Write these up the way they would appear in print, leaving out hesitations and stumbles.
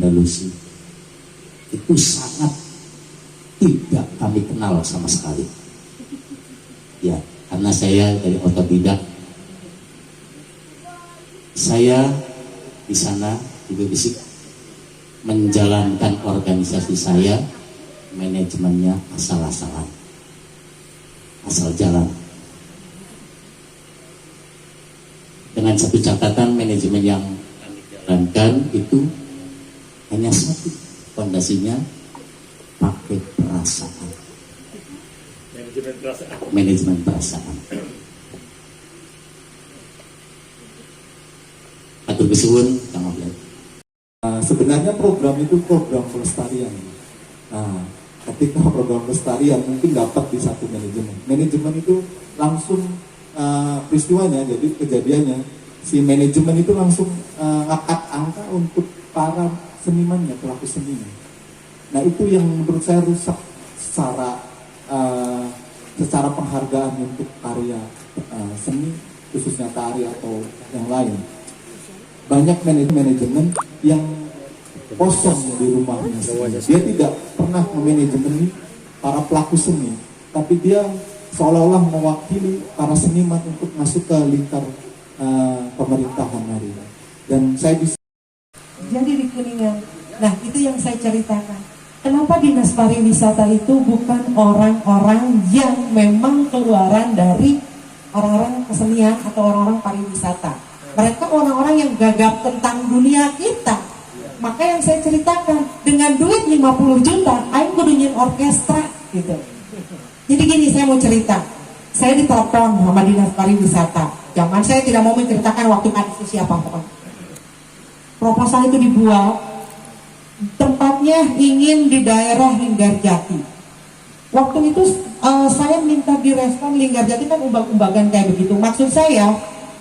Andalusi itu sangat tidak kami kenal sama sekali ya, karena saya dari otodidak. Saya di sana juga bisa menjalankan organisasi saya, manajemennya asal-asalan, asal jalan. Dengan satu catatan, manajemen yang kami jalankan itu hanya satu, fondasinya pakai perasaan. Manajemen perasaan. Atur kesuwun, Kang Abdul. Sebenarnya program itu program pelestarian. Nah, ketika program pelestarian mungkin dapat di satu manajemen. Manajemen itu langsung peristiwanya, jadi kejadiannya si manajemen itu langsung ngangkat angka untuk para senimannya, pelaku seninya. Nah itu yang menurut saya rusak secara penghargaan untuk karya seni, khususnya tari atau yang lain. Banyak manajemen yang kosong di rumahnya. Dia tidak pernah memanajemeni para pelaku seni, tapi dia seolah-olah mewakili para seniman untuk masuk ke lingkar pemerintahan hari ini. Dan saya bisa jadi di Kuningan. Nah itu yang saya ceritakan. Kenapa dinas pariwisata itu bukan orang-orang yang memang keluaran dari orang-orang kesenian atau orang-orang pariwisata. Mereka orang-orang yang gagap tentang dunia kita. Maka yang saya ceritakan, dengan duit 50 juta, aing kudu nyin orkestra gitu. Jadi gini, saya mau cerita. Saya ditelepon sama dinas pariwisata. Zaman saya tidak mau menceritakan waktu diskusi apa-apa. Proposal itu dibuat, tempatnya ingin di daerah Linggarjati. Waktu itu saya minta direspon, Linggarjati kan umbag-umbagan kayak begitu. Maksud saya,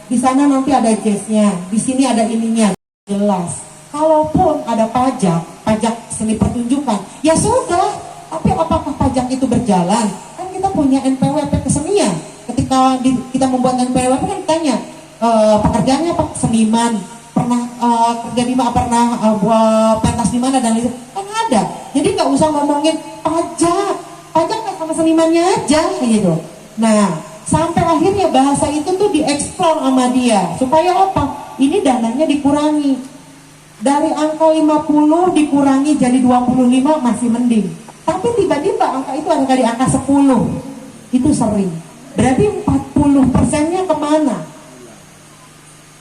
di sana nanti ada jazznya, di sini ada ininya, jelas. Kalaupun ada pajak seni pertunjukan, ya sudah. Tapi apakah pajak itu berjalan? Kan kita punya NPWP kesenian. Ketika kita membuat NPWP kan ditanya, pekerjaannya apa? Seniman. Pernah kerja di mana, pernah pentas di mana, dan itu kan ada. Jadi nggak usah ngomongin pajak kan sama senimannya aja gitu. Nah sampai akhirnya bahasa itu tuh dieksplor sama dia supaya apa? Ini dananya dikurangi dari angka 50 dikurangi jadi 25 masih mending. Tapi tiba-tiba angka itu ada di angka 10, itu sering. Berarti 40%-nya kemana?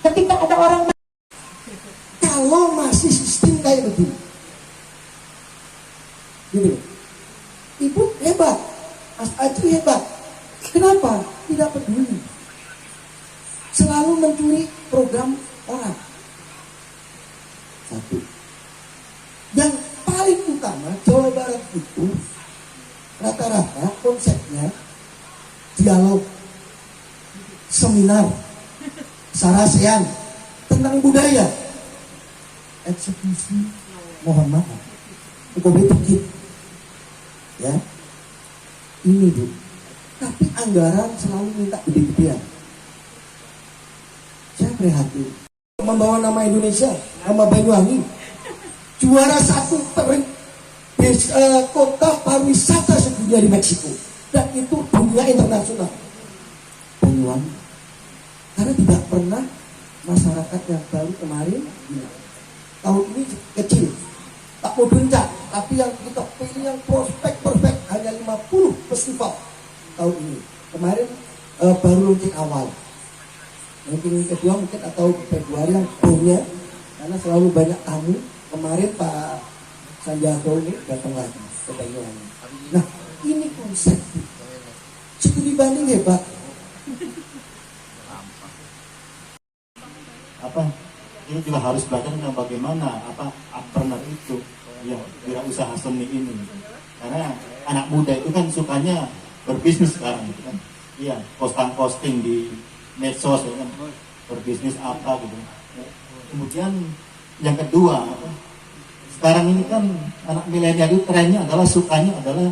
Ketika ada orang kalau masih sistem kayak begini, gitu. Ibu hebat, Mas Aji hebat. Kenapa? Tidak peduli. Selalu mencuri program orang. Satu. Yang paling utama, Jawa Barat itu rata-rata konsepnya dialog, seminar, sarasean tentang budaya. Eksekusi, mohon maaf, ekonomi dikit, ya, ini Bu. Tapi anggaran selalu minta gede-gedean. Saya prihatin. Membawa nama Indonesia, nama Banyuwangi, juara satu kota pariwisata sedunia di Meksiko, dan itu dunia internasional. Banyuwangi, karena tidak pernah masyarakat yang baru kemarin bilang, tahun ini kecil, tak mau bencak, tapi yang kita pilih yang prospek hanya 50 festival tahun ini. Kemarin baru launching awal, mungkin kedua mungkin atau Februari yang punya, karena selalu banyak tamu. Kemarin Pak Sandiaga ini datang lagi ke Banyuwangi. Nah, ini konsep studi banding hebat. Ini juga harus belajar tentang bagaimana entrepreneur itu yang wirausaha seni ini, karena anak muda itu kan sukanya berbisnis sekarang gitu kan. Iya, posting di medsos ya kan, berbisnis apa gitu. Kemudian yang kedua, sekarang ini kan anak milenial itu trennya adalah sukanya adalah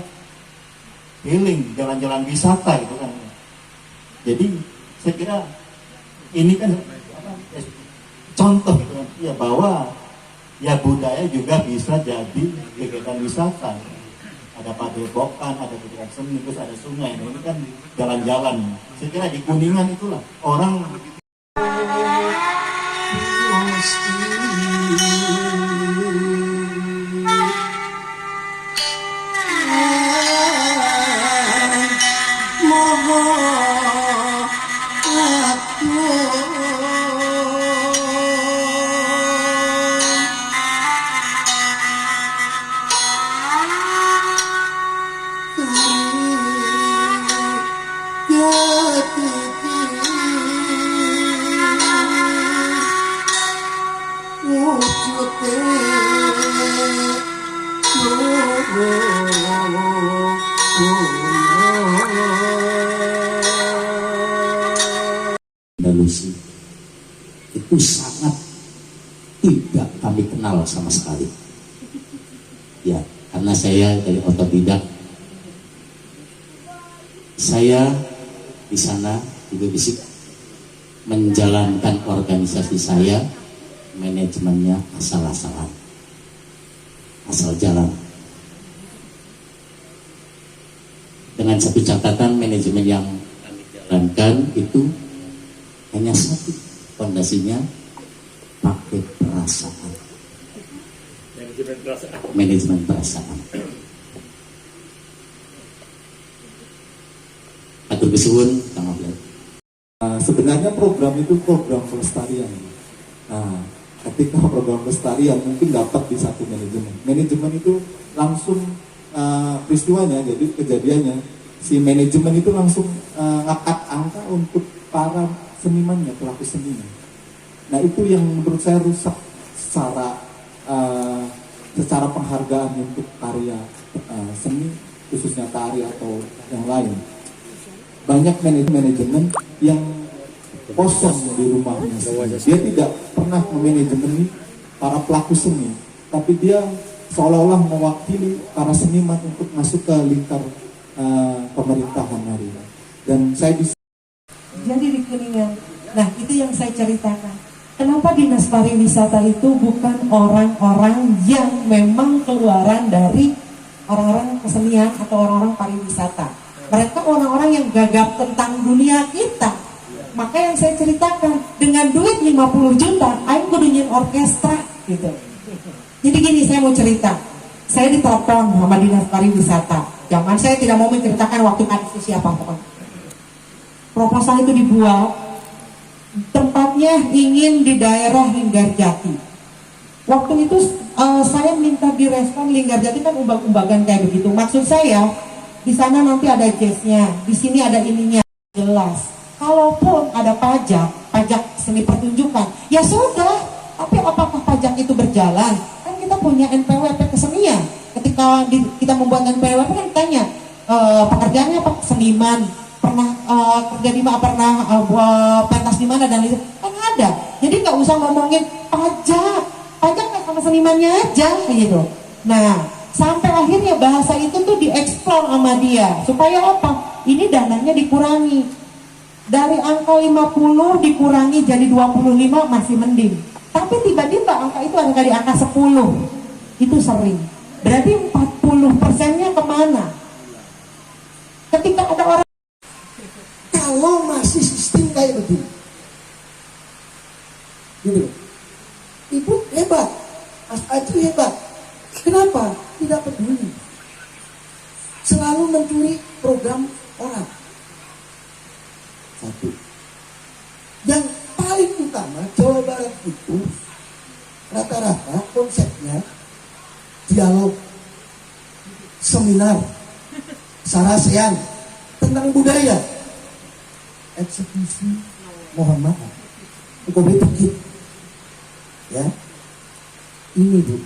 healing, jalan-jalan wisata gitu kan. Jadi saya kira ini kan contoh gitu kan, ya bahwa ya budaya juga bisa jadi kegiatan wisata. Ada padepokan, ada kegiatan seni, terus ada sungai. Nah, ini kan jalan-jalan. Saya kira di Kuningan itulah orang Andalusi itu sangat tidak kami kenal sama sekali. Ya, karena saya dari otodidak. Saya di sana juga bisa menjalankan organisasi saya, manajemennya asal-asalan, asal jalan. Dengan satu catatan, manajemen yang kami jalankan itu hanya satu, fondasinya pakai perasaan. Manajemen perasaan. Atur kesuwun, Kang Ablet. Sebenarnya program itu program pelestarian. Nah, ketika program pelestarian mungkin dapat di satu manajemen. Manajemen itu langsung peristiwanya, jadi kejadiannya si manajemen itu langsung ngangkat angka untuk para senimannya, pelaku seninya. Nah, itu yang menurut saya rusak secara penghargaan untuk karya seni, khususnya tari atau yang lain. Banyak manajemen yang kosong di rumahnya. Dia tidak pernah memanajemeni para pelaku seni, tapi dia seolah-olah mewakili para seniman untuk masuk ke lingkar pemerintahan hari ini. Dan saya bisa jadi di Kuningan. Nah, itu yang saya ceritakan. Kenapa dinas pariwisata itu bukan orang-orang yang memang keluaran dari orang-orang kesenian atau orang-orang pariwisata. Mereka orang-orang yang gagap tentang dunia kita. Maka yang saya ceritakan, dengan duit 50 juta, ayo kudu nyin orkestra gitu. Jadi gini, saya mau cerita. Saya ditelepon sama dinas pariwisata. Jangan, saya tidak mau menceritakan waktu kasus siapa pokoknya. Proposal itu dibuat, tempatnya ingin di daerah Linggarjati. Waktu itu saya minta direspon, Linggarjati kan umbag-umbagan kayak begitu. Maksud saya, di sana nanti ada jazznya, di sini ada ininya, jelas. Kalaupun ada pajak seni pertunjukan, ya sudah. Tapi apakah pajak itu berjalan? Kan kita punya NPWP kesenian. Ketika kita membuat NPWP kan ditanya, pekerjaannya apa? Seniman. Pernah kerja di mana, pernah pentas di mana, dan itu kan ada. Jadi nggak usah ngomongin pajak nggak sama senimannya aja gitu. Nah, sampai akhirnya bahasa itu tuh dieksplor sama dia supaya apa? Ini dananya dikurangi dari angka 50 dikurangi jadi 25 masih mending. Tapi tiba-tiba angka itu ada di angka 10, itu sering. Berarti 40%-nya kemana? Ketika ada orang Kalau masih sistem kayak begini, gitu. Ibu hebat, Mas Aji hebat. Kenapa? Tidak peduli. Selalu mencuri program orang. Satu. Yang paling utama, Jawa Barat itu rata-rata konsepnya dialog, seminar, sarasean tentang budaya, eksekusi, mohon maaf, ekonomi dikit, ya, ini Bu.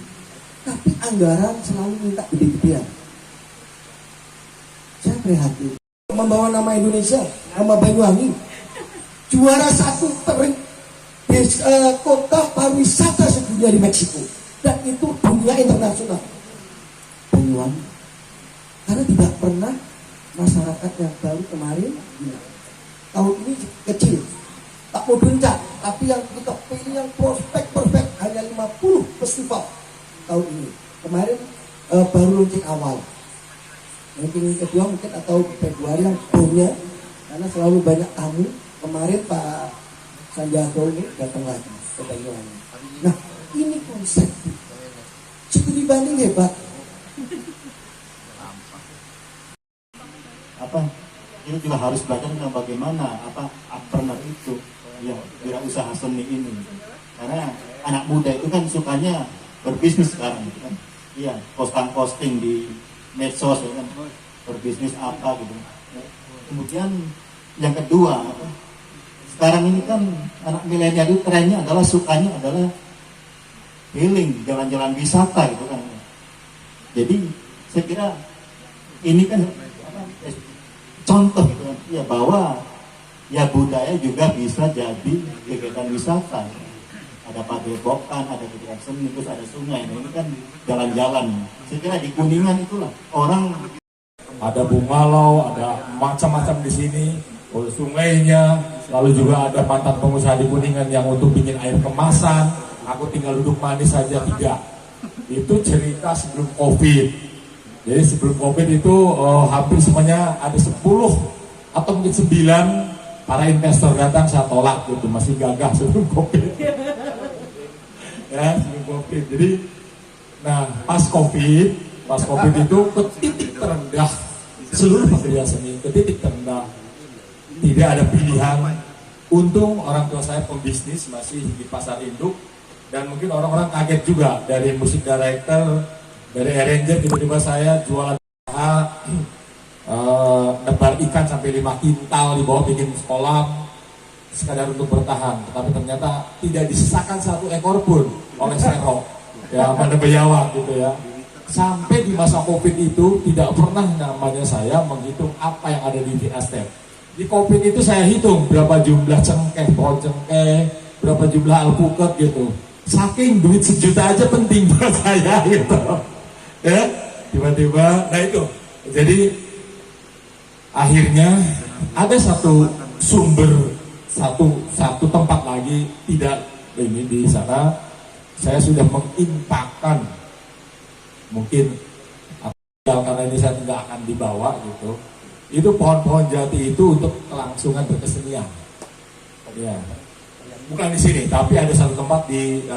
Tapi anggaran selalu minta gede-gedean. Saya prihatin. Membawa nama Indonesia, nama Banyuwangi, juara satu kota pariwisata sedunia di Meksiko, dan itu dunia internasional. Banyuwangi, karena tidak pernah masyarakat yang baru kemarin bilang, tahun ini kecil, tak mau bencak, tapi yang kita pilih yang prospek hanya 50 festival tahun ini. Kemarin baru launching awal. Mungkin kedua mungkin atau Februari yang punya, karena selalu banyak tamu. Kemarin Pak Sandiaga ini datang lagi ke Banyuwangi. Nah ini konsep studi banding hebat. Apa kita juga harus belajar tentang bagaimana entrepreneur itu ya wirausaha seni ini, karena anak muda itu kan sukanya berbisnis sekarang gitu kan. Iya, posting di medsos ya kan, berbisnis apa gitu. Kemudian yang kedua, sekarang ini kan anak milenial itu trennya adalah sukanya adalah healing, jalan-jalan wisata gitu kan. Jadi saya kira ini kan contoh gitu kan, ya bahwa ya budaya juga bisa jadi kegiatan wisata. Ada padepokan, ada kegiatan seni, terus ada sungai. Nah, ini kan jalan-jalan. Saya kira di Kuningan itulah orang ada bungalow, ada macam-macam di sini, sungainya, lalu juga ada mantan pengusaha di Kuningan yang untuk bikin air kemasan. Aku tinggal duduk manis saja 3. Itu cerita sebelum COVID. Jadi sebelum COVID itu hampir semuanya ada 10 atau mungkin 9 para investor datang, saya tolak gitu, masih gagah sebelum COVID. Ya, sebelum COVID. Jadi, nah pas COVID itu ke titik terendah seluruh pekerjaan seni, ke titik terendah. Tidak ada pilihan. Untung orang tua saya pembisnis, masih di pasar induk, dan mungkin orang-orang kaget juga dari musik director, dari arranger, tiba-tiba saya jualan nebar ikan sampai 5 kintal di bawah, bikin kolam sekadar untuk bertahan. Tapi ternyata tidak disisakan 1 ekor pun oleh Serok, ya pada Beyawa gitu ya. Sampai di masa COVID itu tidak pernah namanya saya menghitung apa yang ada di Astem. Di COVID itu saya hitung berapa jumlah cengkeh, pohon cengkeh, berapa jumlah alpukat gitu. Saking duit 1 juta aja penting buat saya gitu. Ya, tiba-tiba, nah itu. Jadi akhirnya ada satu sumber, satu tempat lagi, tidak ini di sana saya sudah mengimpakkan, mungkin karena ini saya tidak akan dibawa gitu. Itu pohon-pohon jati itu untuk kelangsungan berkesenian. Ya, bukan di sini, tapi ada satu tempat di